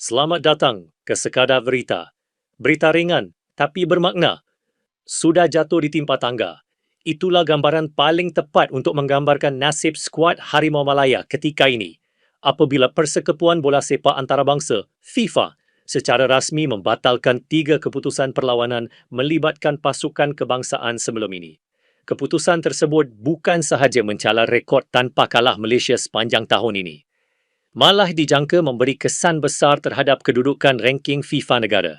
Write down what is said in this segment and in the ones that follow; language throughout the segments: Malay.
Selamat datang ke Sekadar Berita. Berita ringan tapi bermakna. Sudah jatuh di timpa tangga. Itulah gambaran paling tepat untuk menggambarkan nasib skuad Harimau Malaya ketika ini. Apabila Persekutuan Bola Sepak Antarabangsa, FIFA, secara rasmi membatalkan 3 keputusan perlawanan melibatkan pasukan kebangsaan sebelum ini. Keputusan tersebut bukan sahaja mencalar rekod tanpa kalah Malaysia sepanjang tahun ini, malah dijangka memberi kesan besar terhadap kedudukan ranking FIFA negara.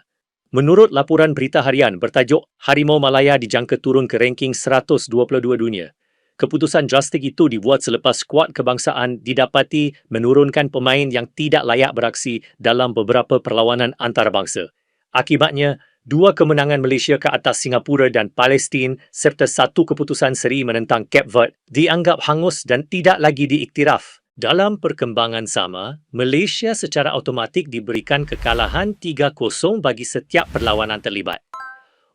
Menurut laporan berita harian bertajuk Harimau Malaya dijangka turun ke ranking 122 dunia. Keputusan drastik itu dibuat selepas skuad kebangsaan didapati menurunkan pemain yang tidak layak beraksi dalam beberapa perlawanan antarabangsa. Akibatnya, 2 kemenangan Malaysia ke atas Singapura dan Palestin serta 1 keputusan seri menentang Cape Verde dianggap hangus dan tidak lagi diiktiraf. Dalam perkembangan sama, Malaysia secara automatik diberikan kekalahan 3-0 bagi setiap perlawanan terlibat.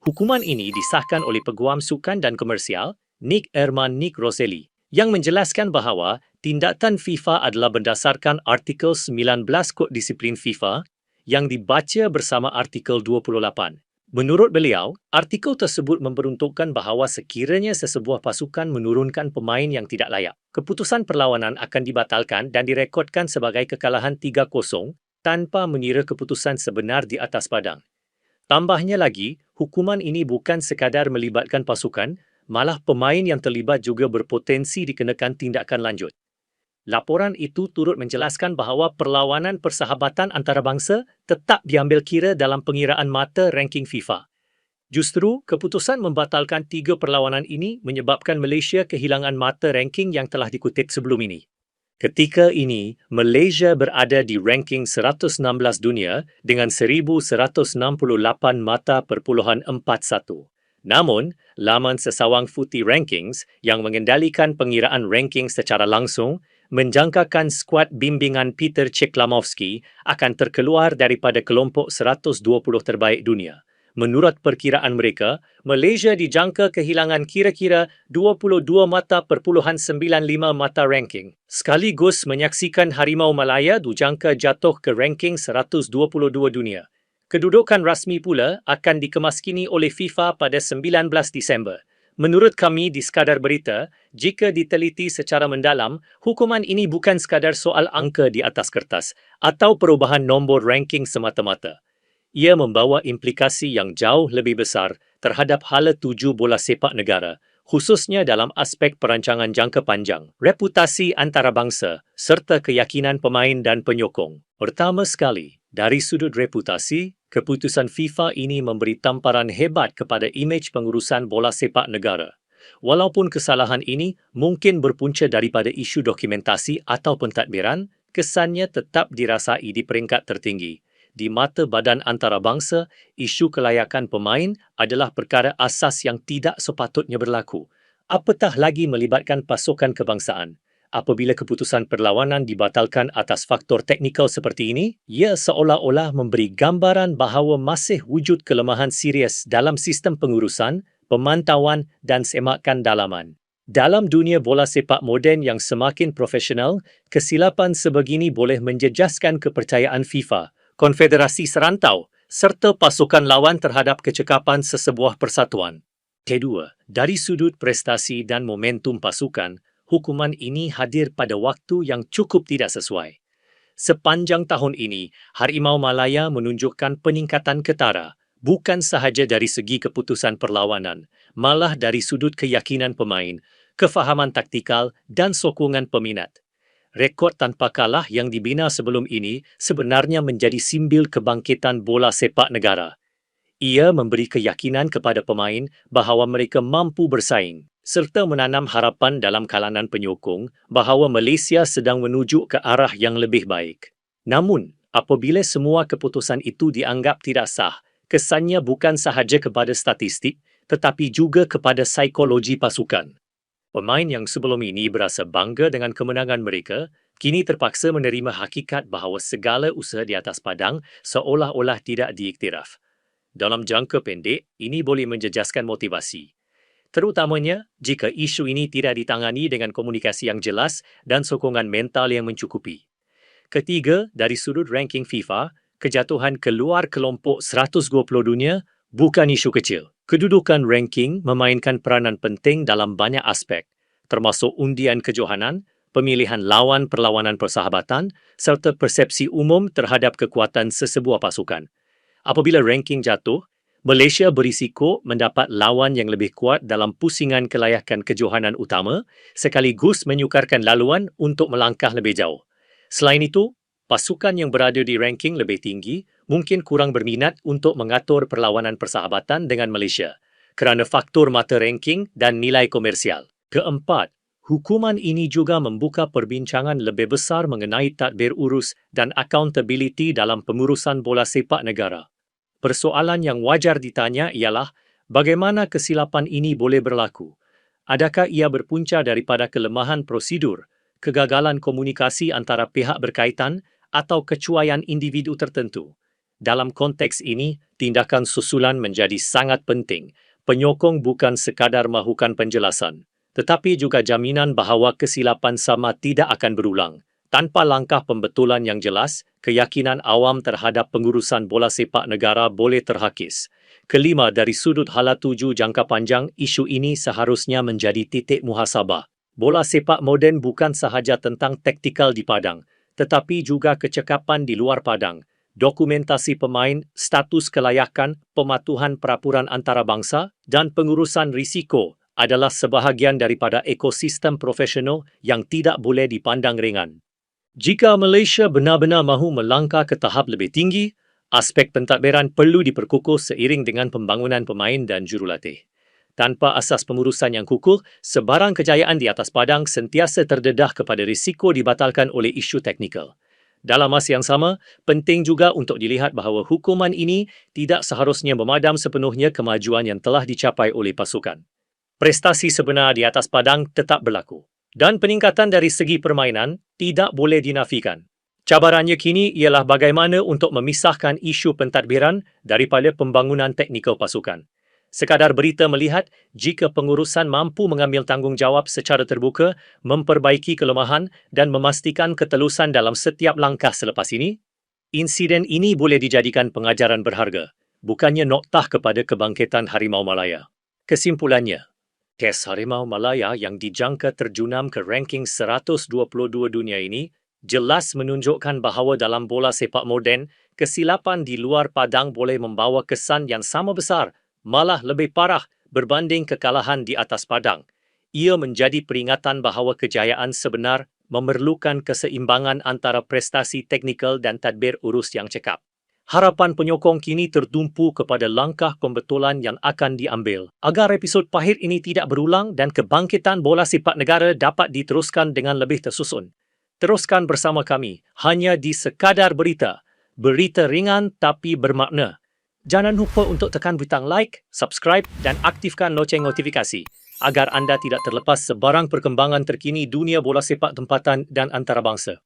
Hukuman ini disahkan oleh Peguam Sukan dan Komersial, Nick Rosselli, yang menjelaskan bahawa tindakan FIFA adalah berdasarkan artikel 19 Kod Disiplin FIFA yang dibaca bersama artikel 28. Menurut beliau, artikel tersebut memperuntukkan bahawa sekiranya sesebuah pasukan menurunkan pemain yang tidak layak, keputusan perlawanan akan dibatalkan dan direkodkan sebagai kekalahan 3-0 tanpa mengira keputusan sebenar di atas padang. Tambahnya lagi, hukuman ini bukan sekadar melibatkan pasukan, malah pemain yang terlibat juga berpotensi dikenakan tindakan lanjut. Laporan itu turut menjelaskan bahawa perlawanan persahabatan antarabangsa tetap diambil kira dalam pengiraan mata ranking FIFA. Justru, keputusan membatalkan 3 perlawanan ini menyebabkan Malaysia kehilangan mata ranking yang telah dikutip sebelum ini. Ketika ini, Malaysia berada di ranking 116 dunia dengan 1,168 mata perpuluhan 41. Namun, laman sesawang Footy Rankings yang mengendalikan pengiraan ranking secara langsung menjangkakan skuad bimbingan Peter Ceklamovski akan terkeluar daripada kelompok 120 terbaik dunia. Menurut perkiraan mereka, Malaysia dijangka kehilangan kira-kira 22 mata perpuluhan 95 mata ranking, sekaligus menyaksikan Harimau Malaya dijangka jatuh ke ranking 122 dunia. Kedudukan rasmi pula akan dikemaskini oleh FIFA pada 19 Disember. Menurut kami di Sekadar Berita, jika diteliti secara mendalam, hukuman ini bukan sekadar soal angka di atas kertas atau perubahan nombor ranking semata-mata. Ia membawa implikasi yang jauh lebih besar terhadap hala tuju bola sepak negara, khususnya dalam aspek perancangan jangka panjang, reputasi antarabangsa serta keyakinan pemain dan penyokong. Pertama sekali, dari sudut reputasi, keputusan FIFA ini memberi tamparan hebat kepada imej pengurusan bola sepak negara. Walaupun kesalahan ini mungkin berpunca daripada isu dokumentasi atau pentadbiran, kesannya tetap dirasai di peringkat tertinggi. Di mata badan antarabangsa, isu kelayakan pemain adalah perkara asas yang tidak sepatutnya berlaku. Apatah lagi melibatkan pasukan kebangsaan. Apabila keputusan perlawanan dibatalkan atas faktor teknikal seperti ini, ia seolah-olah memberi gambaran bahawa masih wujud kelemahan serius dalam sistem pengurusan, pemantauan dan semakan dalaman. Dalam dunia bola sepak moden yang semakin profesional, kesilapan sebegini boleh menjejaskan kepercayaan FIFA, konfederasi serantau serta pasukan lawan terhadap kecekapan sesebuah persatuan. Kedua, dari sudut prestasi dan momentum pasukan, hukuman ini hadir pada waktu yang cukup tidak sesuai. Sepanjang tahun ini, Harimau Malaya menunjukkan peningkatan ketara, bukan sahaja dari segi keputusan perlawanan, malah dari sudut keyakinan pemain, kefahaman taktikal dan sokongan peminat. Rekod tanpa kalah yang dibina sebelum ini sebenarnya menjadi simbil kebangkitan bola sepak negara. Ia memberi keyakinan kepada pemain bahawa mereka mampu bersaing, serta menanam harapan dalam kalangan penyokong bahawa Malaysia sedang menuju ke arah yang lebih baik. Namun, apabila semua keputusan itu dianggap tidak sah, kesannya bukan sahaja kepada statistik, tetapi juga kepada psikologi pasukan. Pemain yang sebelum ini berasa bangga dengan kemenangan mereka, kini terpaksa menerima hakikat bahawa segala usaha di atas padang seolah-olah tidak diiktiraf. Dalam jangka pendek, ini boleh menjejaskan motivasi. Terutamanya jika isu ini tidak ditangani dengan komunikasi yang jelas dan sokongan mental yang mencukupi. Ketiga, dari sudut ranking FIFA, kejatuhan keluar kelompok 120 dunia bukan isu kecil. Kedudukan ranking memainkan peranan penting dalam banyak aspek, termasuk undian kejohanan, pemilihan lawan perlawanan persahabatan serta persepsi umum terhadap kekuatan sesebuah pasukan. Apabila ranking jatuh, Malaysia berisiko mendapat lawan yang lebih kuat dalam pusingan kelayakan kejohanan utama sekaligus menyukarkan laluan untuk melangkah lebih jauh. Selain itu, pasukan yang berada di ranking lebih tinggi mungkin kurang berminat untuk mengatur perlawanan persahabatan dengan Malaysia kerana faktor mata ranking dan nilai komersial. Keempat, hukuman ini juga membuka perbincangan lebih besar mengenai tadbir urus dan accountability dalam pengurusan bola sepak negara. Persoalan yang wajar ditanya ialah bagaimana kesilapan ini boleh berlaku? Adakah ia berpunca daripada kelemahan prosedur, kegagalan komunikasi antara pihak berkaitan atau kecuaian individu tertentu? Dalam konteks ini, tindakan susulan menjadi sangat penting. Penyokong bukan sekadar mahukan penjelasan, tetapi juga jaminan bahawa kesilapan sama tidak akan berulang. Tanpa langkah pembetulan yang jelas, keyakinan awam terhadap pengurusan bola sepak negara boleh terhakis. Kelima, dari sudut hala tuju jangka panjang, isu ini seharusnya menjadi titik muhasabah. Bola sepak moden bukan sahaja tentang taktikal di padang, tetapi juga kecekapan di luar padang, dokumentasi pemain, status kelayakan, pematuhan peraturan antarabangsa dan pengurusan risiko adalah sebahagian daripada ekosistem profesional yang tidak boleh dipandang ringan. Jika Malaysia benar-benar mahu melangkah ke tahap lebih tinggi, aspek pentadbiran perlu diperkukuh seiring dengan pembangunan pemain dan jurulatih. Tanpa asas pengurusan yang kukuh, sebarang kejayaan di atas padang sentiasa terdedah kepada risiko dibatalkan oleh isu teknikal. Dalam masa yang sama, penting juga untuk dilihat bahawa hukuman ini tidak seharusnya memadam sepenuhnya kemajuan yang telah dicapai oleh pasukan. Prestasi sebenar di atas padang tetap berlaku. Dan peningkatan dari segi permainan tidak boleh dinafikan. Cabarannya kini ialah bagaimana untuk memisahkan isu pentadbiran daripada pembangunan teknikal pasukan. Sekadar berita melihat jika pengurusan mampu mengambil tanggungjawab secara terbuka, memperbaiki kelemahan dan memastikan ketelusan dalam setiap langkah selepas ini, insiden ini boleh dijadikan pengajaran berharga, bukannya noktah kepada kebangkitan Harimau Malaya. Kesimpulannya, kes Harimau Malaya yang dijangka terjunam ke ranking 122 dunia ini jelas menunjukkan bahawa dalam bola sepak moden, kesilapan di luar padang boleh membawa kesan yang sama besar, malah lebih parah berbanding kekalahan di atas padang. Ia menjadi peringatan bahawa kejayaan sebenar memerlukan keseimbangan antara prestasi teknikal dan tadbir urus yang cekap. Harapan penyokong kini tertumpu kepada langkah pembetulan yang akan diambil agar episod pahit ini tidak berulang dan kebangkitan bola sepak negara dapat diteruskan dengan lebih tersusun. Teruskan bersama kami hanya di Sekadar Berita. Berita ringan tapi bermakna. Jangan lupa untuk tekan butang like, subscribe dan aktifkan loceng notifikasi agar anda tidak terlepas sebarang perkembangan terkini dunia bola sepak tempatan dan antarabangsa.